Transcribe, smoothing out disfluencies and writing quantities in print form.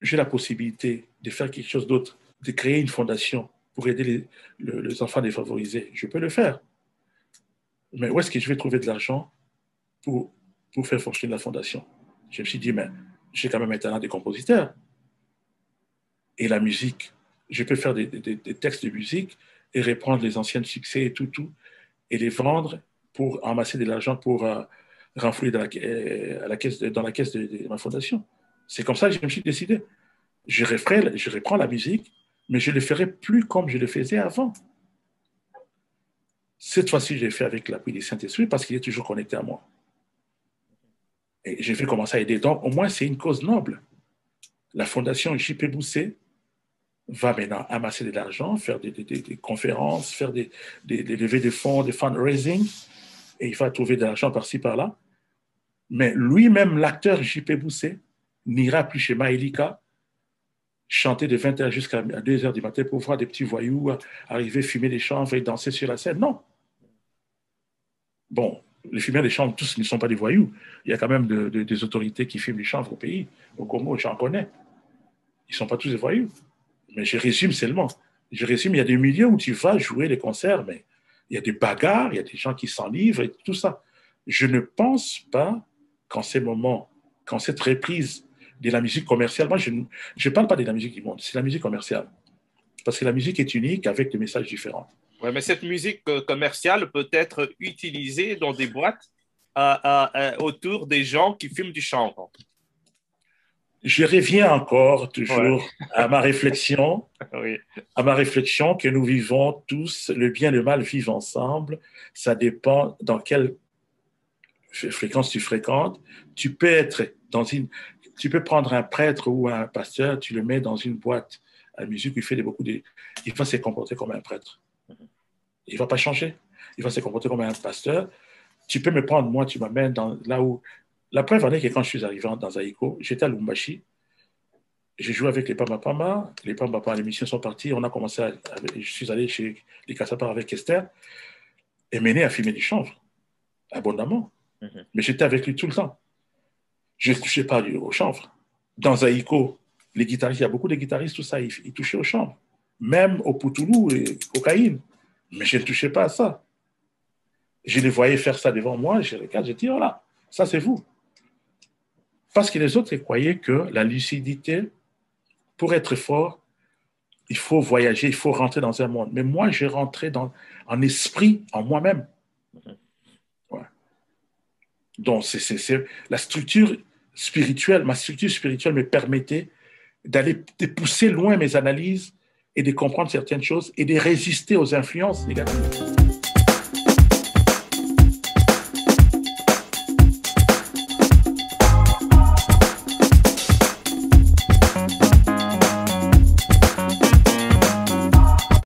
j'ai la possibilité de faire quelque chose d'autre, de créer une fondation pour aider les enfants défavorisés, je peux le faire. Mais où est-ce que je vais trouver de l'argent pour, pour faire fonctionner la fondation? Je me suis dit, mais j'ai quand même un talent de compositeur. Et la musique, je peux faire des textes de musique et reprendre les anciens succès et tout, et les vendre pour amasser de l'argent pour renflouer dans la caisse de ma fondation. C'est comme ça que je me suis décidé. Je reprends la musique, mais je ne le ferai plus comme je le faisais avant. Cette fois-ci, je l'ai fait avec l'appui du Saint-Esprit parce qu'il est toujours connecté à moi. Et je vais commencer à aider. Donc, au moins, c'est une cause noble. La fondation JP Boussé va maintenant amasser de l'argent, faire des conférences, faire des levées de fonds, des fundraising, et il va trouver de l'argent par-ci, par-là. Mais lui-même, l'acteur JP Boussé, n'ira plus chez Maïlika chanter de 20h jusqu'à 2h du matin pour voir des petits voyous arriver, fumer des chanvres et danser sur la scène. Non. Bon, les fumeurs des chanvres, tous ne sont pas des voyous. Il y a quand même des autorités qui fument des chanvres au pays. Au Congo, j'en connais. Ils ne sont pas tous des voyous. Mais je résume seulement. Je résume, il y a des milieux où tu vas jouer les concerts, mais il y a des bagarres, il y a des gens qui s'enivrent et tout ça. Je ne pense pas qu'en ces moments, quand cette reprise de la musique commerciale, moi je ne parle pas de la musique du monde, c'est la musique commerciale. Parce que la musique est unique avec des messages différents. Ouais, mais cette musique commerciale peut être utilisée dans des boîtes autour des gens qui fument du chanvre. Je reviens encore Ouais, toujours oui. à ma réflexion que nous vivons tous, le bien et le mal vivent ensemble. Ça dépend dans quelle fréquence tu fréquentes. Tu peux être dans une, tu peux prendre un prêtre ou un pasteur, tu le mets dans une boîte à musique où il fait beaucoup de, il va se comporter comme un prêtre. Il va pas changer. Il va se comporter comme un pasteur. Tu peux me prendre, moi, tu m'amènes dans là où, la preuve en est que quand je suis arrivé dans Aïko, j'étais à Lumbashi, j'ai joué avec les Pamba Pamba, les Pamba Pamba, les musiciens sont partis, on a commencé je suis allé chez les Kassapa avec Esther, et Méné a filmé du chanvre, abondamment. Mhm. Mais j'étais avec lui tout le temps. Je ne touchais pas au chanvre. Dans Aïko, les guitaristes, il y a beaucoup de guitaristes, tout ça, ils touchaient au chanvre. Même au Poutoulou, et cocaïne. Mais je ne touchais pas à ça. Je les voyais faire ça devant moi, je regarde, je dis, voilà, ça c'est vous. Parce que les autres ils croyaient que la lucidité, pour être fort, il faut voyager, il faut rentrer dans un monde. Mais moi, j'ai rentré en esprit, en moi-même. Ouais. Donc, la structure spirituelle, ma structure spirituelle me permettait de pousser loin mes analyses et de comprendre certaines choses et de résister aux influences négatives.